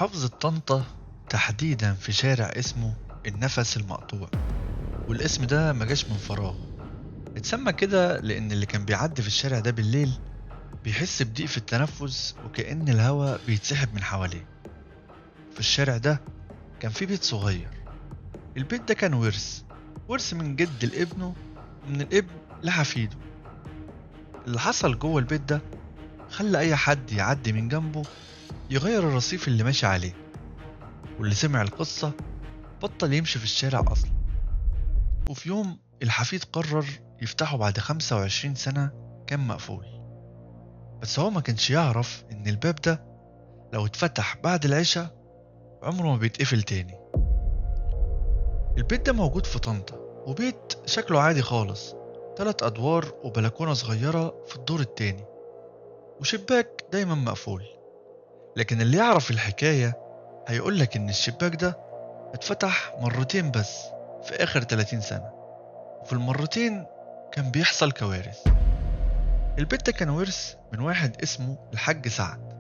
محافظة طنطا، تحديدا في شارع اسمه النفس المقطوع. والاسم ده مجاش من فراغ، اتسمى كده لأن اللي كان بيعدي في الشارع ده بالليل بيحس بضيق في التنفس وكأن الهواء بيتسحب من حواليه. في الشارع ده كان في بيت صغير، البيت ده كان ورث من جد لابنه ومن الابن لحفيده. اللي حصل جوه البيت ده خلى أي حد يعدي من جنبه يغير الرصيف اللي ماشي عليه، واللي سمع القصة بطل يمشي في الشارع أصلا. وفي يوم الحفيد قرر يفتحه بعد 25 سنة كان مقفول، بس هو ما كانش يعرف إن الباب ده لو اتفتح بعد العشاء عمره ما بيتقفل تاني. البيت ده موجود في طنطا، وبيت شكله عادي خالص، 3 أدوار وبلكونة صغيرة في الدور التاني وشباك دايما مقفول. لكن اللي يعرف الحكاية هيقولك إن الشباك ده اتفتح مرتين بس في آخر 30 سنة، وفي المرتين كان بيحصل كوارث. البيت ده كان ورث من واحد اسمه الحاج سعد،